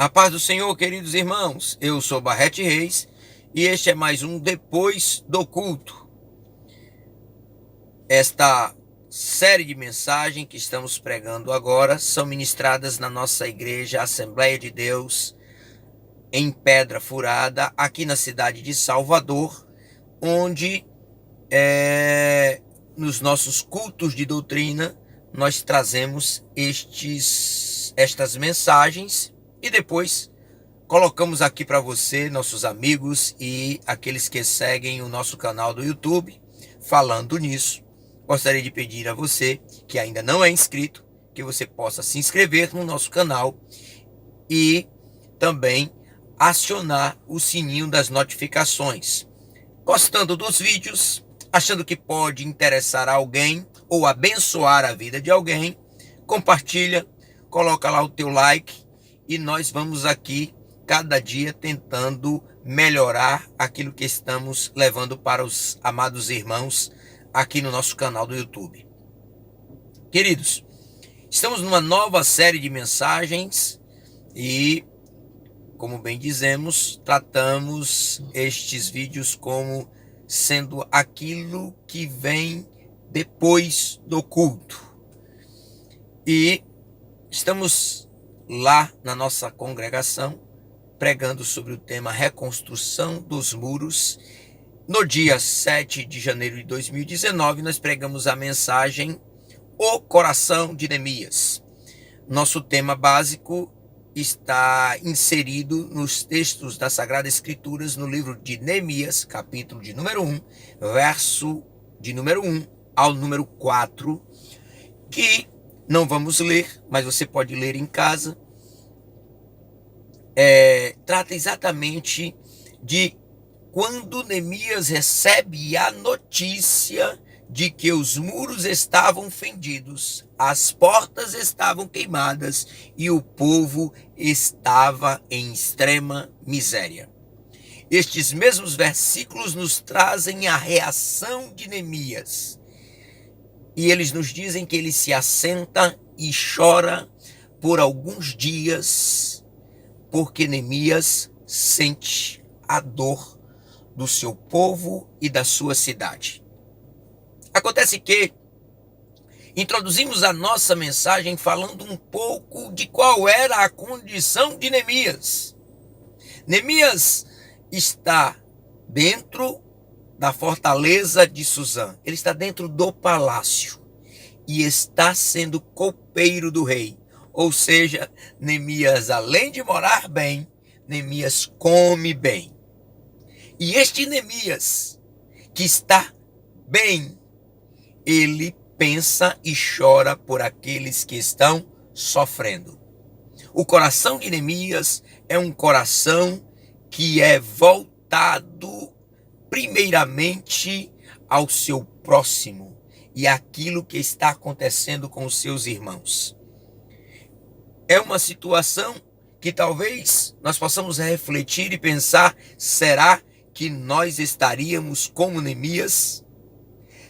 A paz do Senhor, queridos irmãos, eu sou Barrete Reis e este é mais um Depois do Culto. Esta série de mensagens que estamos pregando agora são ministradas na nossa igreja Assembleia de Deus em Pedra Furada, aqui na cidade de Salvador, onde nos nossos cultos de doutrina nós trazemos estas mensagens e depois colocamos aqui para você, nossos amigos e aqueles que seguem o nosso canal do YouTube. Falando nisso, gostaria de pedir a você que ainda não é inscrito, que você possa se inscrever no nosso canal e também acionar o sininho das notificações. Gostando dos vídeos, achando que pode interessar a alguém ou abençoar a vida de alguém, compartilha, coloca lá o teu like e nós vamos aqui cada dia tentando melhorar aquilo que estamos levando para os amados irmãos aqui no nosso canal do YouTube. Queridos, estamos numa nova série de mensagens e, como bem dizemos, tratamos estes vídeos como sendo aquilo que vem depois do culto. E estamos lá na nossa congregação pregando sobre o tema reconstrução dos muros. No dia 7 de janeiro de 2019, nós pregamos a mensagem O Coração de Neemias. Nosso tema básico está inserido nos textos das Sagradas Escrituras no livro de Neemias, capítulo de número 1, verso de número 1 ao número 4, que não vamos ler, mas você pode ler em casa. Trata exatamente de quando Neemias recebe a notícia de que os muros estavam fendidos, as portas estavam queimadas e o povo estava em extrema miséria. Estes mesmos versículos nos trazem a reação de Neemias. E eles nos dizem que ele se assenta e chora por alguns dias, porque Neemias sente a dor do seu povo e da sua cidade. Acontece que introduzimos a nossa mensagem falando um pouco de qual era a condição de Neemias. Neemias está dentro da fortaleza de Suzã. Ele está dentro do palácio e está sendo copeiro do rei. Ou seja, Neemias, além de morar bem, Neemias come bem. E este Neemias, que está bem, ele pensa e chora por aqueles que estão sofrendo. O coração de Neemias é um coração que é voltado primeiramente ao seu próximo e àquilo que está acontecendo com os seus irmãos. É uma situação que talvez nós possamos refletir e pensar: será que nós estaríamos como Neemias?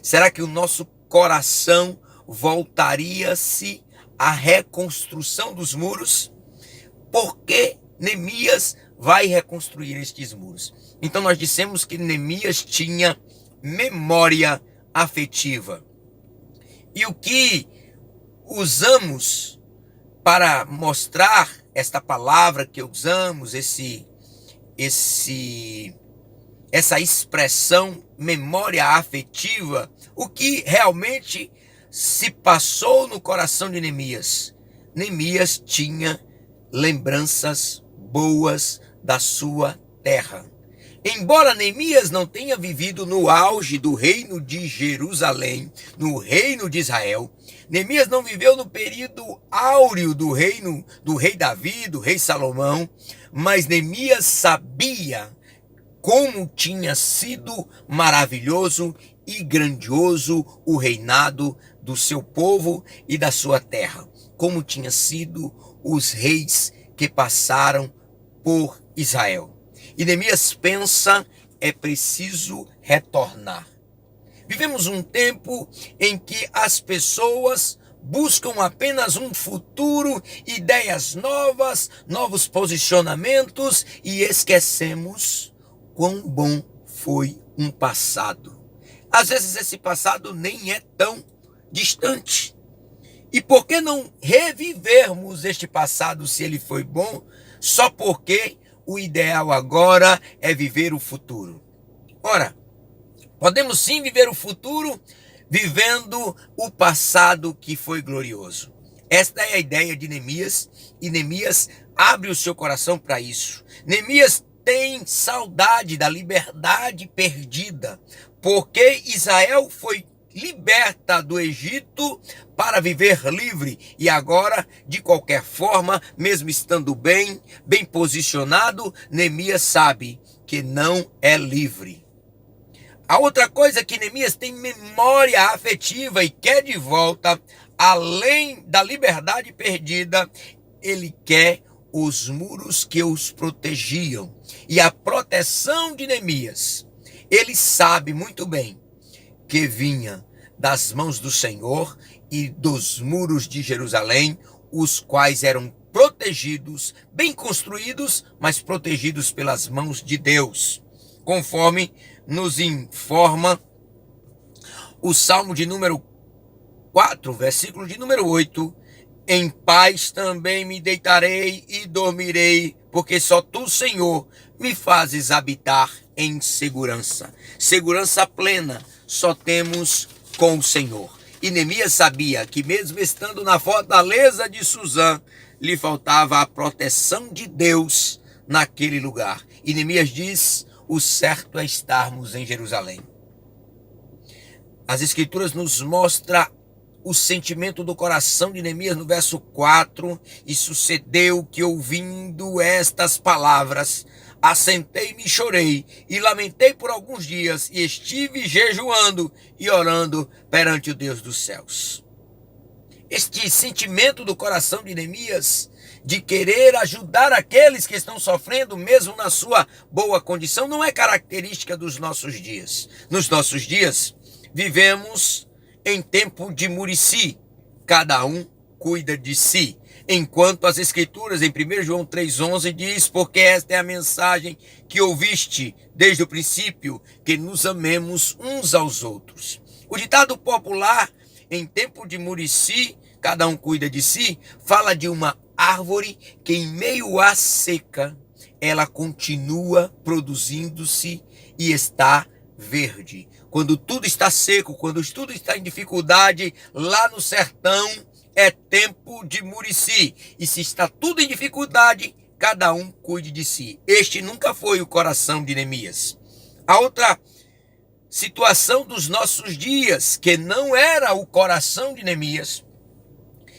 Será que o nosso coração voltaria-se à reconstrução dos muros? Por que Neemias vai reconstruir estes muros? Então nós dissemos que Neemias tinha memória afetiva. E o que usamos para mostrar esta palavra que usamos, essa expressão memória afetiva, o que realmente se passou no coração de Neemias? Neemias tinha lembranças boas da sua terra. Embora Neemias não tenha vivido no auge do reino de Jerusalém, no reino de Israel, Neemias não viveu no período áureo do reino do rei Davi, do rei Salomão, mas Neemias sabia como tinha sido maravilhoso e grandioso o reinado do seu povo e da sua terra, como tinha sido os reis que passaram por Israel. E Neemias pensa: é preciso retornar. Vivemos um tempo em que as pessoas buscam apenas um futuro, ideias novas, novos posicionamentos e esquecemos quão bom foi um passado. Às vezes esse passado nem é tão distante. E por que não revivermos este passado se ele foi bom, só porque o ideal agora é viver o futuro? Ora, podemos sim viver o futuro vivendo o passado que foi glorioso. Esta é a ideia de Neemias, e Neemias abre o seu coração para isso. Neemias tem saudade da liberdade perdida, porque Israel foi liberta do Egito para viver livre, e agora, de qualquer forma, mesmo estando bem posicionado, Neemias sabe que não é livre. A outra coisa é que Neemias tem memória afetiva e quer de volta, além da liberdade perdida, ele quer os muros que os protegiam. E a proteção de Neemias, ele sabe muito bem que vinha das mãos do Senhor e dos muros de Jerusalém, os quais eram protegidos, bem construídos, mas protegidos pelas mãos de Deus, conforme nos informa o Salmo de número 4, versículo de número 8. Em paz também me deitarei e dormirei, porque só tu, Senhor, me fazes habitar em segurança. Segurança plena só temos com o Senhor. E Neemias sabia que mesmo estando na fortaleza de Suzã, lhe faltava a proteção de Deus naquele lugar. E Neemias diz: o certo é estarmos em Jerusalém. As Escrituras nos mostram o sentimento do coração de Neemias no verso 4. E sucedeu que, ouvindo estas palavras, assentei-me e chorei, e lamentei por alguns dias, e estive jejuando e orando perante o Deus dos céus. Este sentimento do coração de Neemias, de querer ajudar aqueles que estão sofrendo, mesmo na sua boa condição, não é característica dos nossos dias. Nos nossos dias, vivemos em tempo de murici, cada um cuida de si. Enquanto as Escrituras, em 1 João 3,11, diz: porque esta é a mensagem que ouviste desde o princípio, que nos amemos uns aos outros. O ditado popular, em tempo de murici, cada um cuida de si, fala de uma árvore que, em meio à seca, ela continua produzindo-se e está verde. Quando tudo está seco, quando tudo está em dificuldade, lá no sertão é tempo de murici. E se está tudo em dificuldade, cada um cuide de si. Este nunca foi o coração de Neemias. A outra situação dos nossos dias, que não era o coração de Neemias,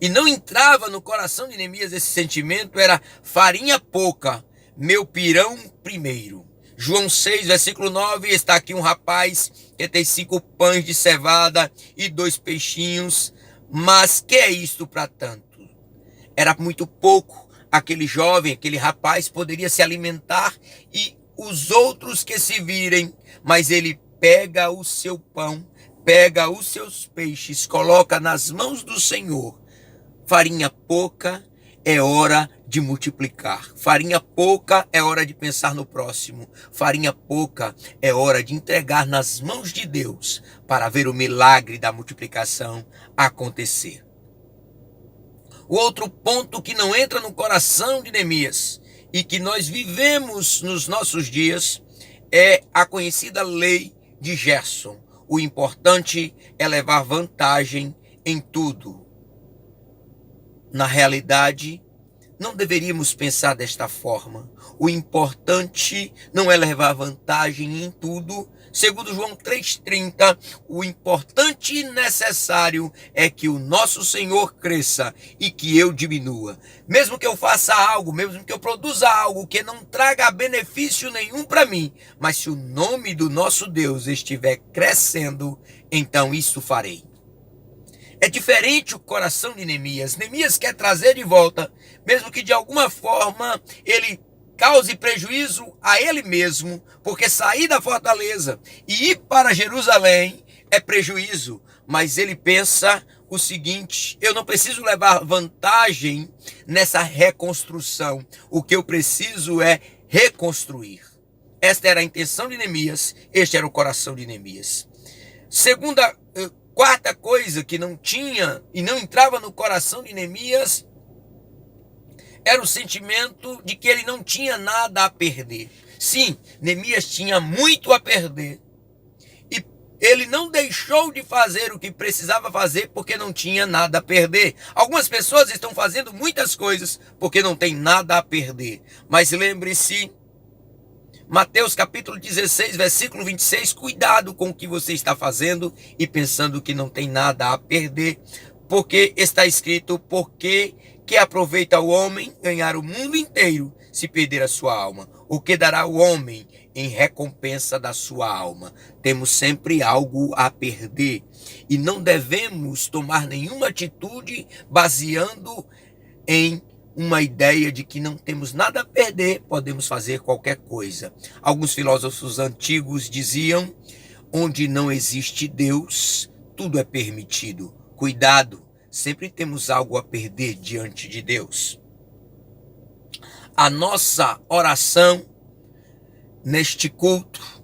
e não entrava no coração de Neemias esse sentimento, era farinha pouca, meu pirão primeiro. João 6, versículo 9, está aqui um rapaz que tem 5 pães de cevada e 2 peixinhos, mas que é isto para tanto? Era muito pouco. Aquele jovem, aquele rapaz poderia se alimentar e os outros que se virem, mas ele pega o seu pão, pega os seus peixes, coloca nas mãos do Senhor. Farinha pouca, é hora de multiplicar. Farinha pouca, é hora de pensar no próximo. Farinha pouca, é hora de entregar nas mãos de Deus para ver o milagre da multiplicação acontecer. O outro ponto que não entra no coração de Neemias e que nós vivemos nos nossos dias é a conhecida lei de Gerson. O importante é levar vantagem em tudo. Na realidade, não deveríamos pensar desta forma. O importante não é levar vantagem em tudo. Segundo João 3,30, o importante e necessário é que o nosso Senhor cresça e que eu diminua. Mesmo que eu faça algo, mesmo que eu produza algo que não traga benefício nenhum para mim, mas se o nome do nosso Deus estiver crescendo, então isso farei. É diferente o coração de Neemias. Neemias quer trazer de volta, mesmo que de alguma forma ele cause prejuízo a ele mesmo, porque sair da fortaleza e ir para Jerusalém é prejuízo, mas ele pensa o seguinte: eu não preciso levar vantagem nessa reconstrução. O que eu preciso é reconstruir. Esta era a intenção de Neemias, este era o coração de Neemias. Quarta coisa que não tinha e não entrava no coração de Neemias era o sentimento de que ele não tinha nada a perder. Sim, Neemias tinha muito a perder. E ele não deixou de fazer o que precisava fazer porque não tinha nada a perder. Algumas pessoas estão fazendo muitas coisas porque não tem nada a perder. Mas lembre-se, Mateus capítulo 16, versículo 26, cuidado com o que você está fazendo e pensando que não tem nada a perder, porque está escrito: porque que aproveita o homem ganhar o mundo inteiro se perder a sua alma? O que dará o homem em recompensa da sua alma? Temos sempre algo a perder e não devemos tomar nenhuma atitude baseando em uma ideia de que não temos nada a perder, podemos fazer qualquer coisa. Alguns filósofos antigos diziam: onde não existe Deus, tudo é permitido. Cuidado, sempre temos algo a perder diante de Deus. A nossa oração neste culto,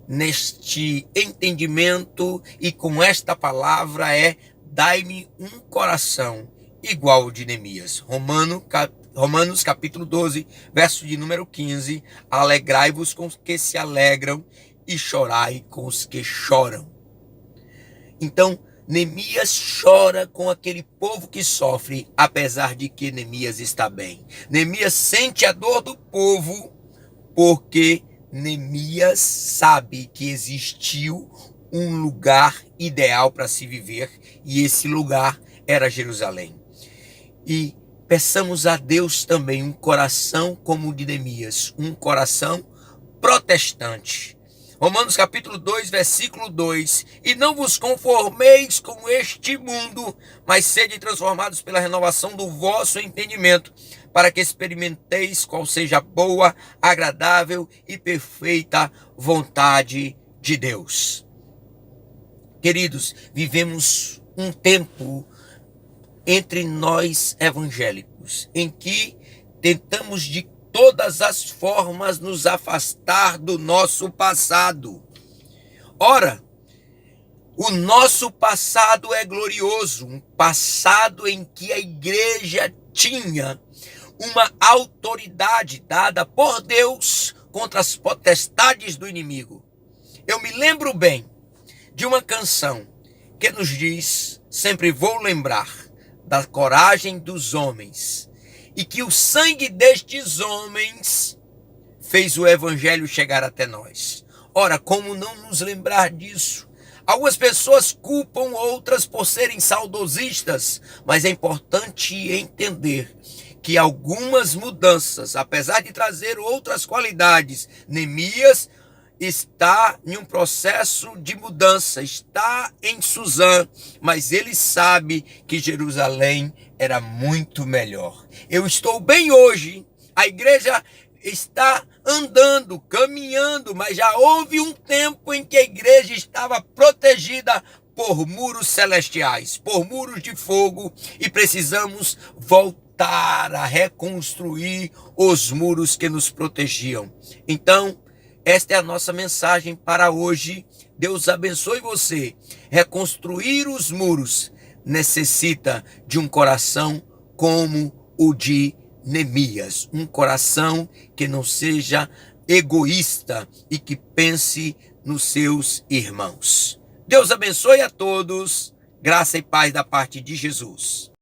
neste entendimento e com esta palavra é: dai-me um coração igual ao de Neemias. Romanos capítulo 12, verso de número 15. Alegrai-vos com os que se alegram e chorai com os que choram. Então, Neemias chora com aquele povo que sofre, apesar de que Neemias está bem. Neemias sente a dor do povo, porque Neemias sabe que existiu um lugar ideal para se viver, e esse lugar era Jerusalém. E peçamos a Deus também um coração como o de Neemias, um coração protestante. Romanos capítulo 2, versículo 2. E não vos conformeis com este mundo, mas sede transformados pela renovação do vosso entendimento, para que experimenteis qual seja a boa, agradável e perfeita vontade de Deus. Queridos, vivemos um tempo entre nós evangélicos em que tentamos de todas as formas nos afastar do nosso passado. Ora, o nosso passado é glorioso, um passado em que a igreja tinha uma autoridade dada por Deus contra as potestades do inimigo. Eu me lembro bem de uma canção que nos diz: sempre vou lembrar da coragem dos homens, e que o sangue destes homens fez o evangelho chegar até nós. Ora, como não nos lembrar disso? Algumas pessoas culpam outras por serem saudosistas, mas é importante entender que algumas mudanças, apesar de trazer outras qualidades, Neemias está em um processo de mudança, está em Suzã, mas ele sabe que Jerusalém era muito melhor. Eu estou bem hoje, a igreja está andando, caminhando, mas já houve um tempo em que a igreja estava protegida por muros celestiais, por muros de fogo, e precisamos voltar a reconstruir os muros que nos protegiam. Então, esta é a nossa mensagem para hoje. Deus abençoe você. Reconstruir os muros necessita de um coração como o de Neemias. Um coração que não seja egoísta e que pense nos seus irmãos. Deus abençoe a todos. Graça e paz da parte de Jesus.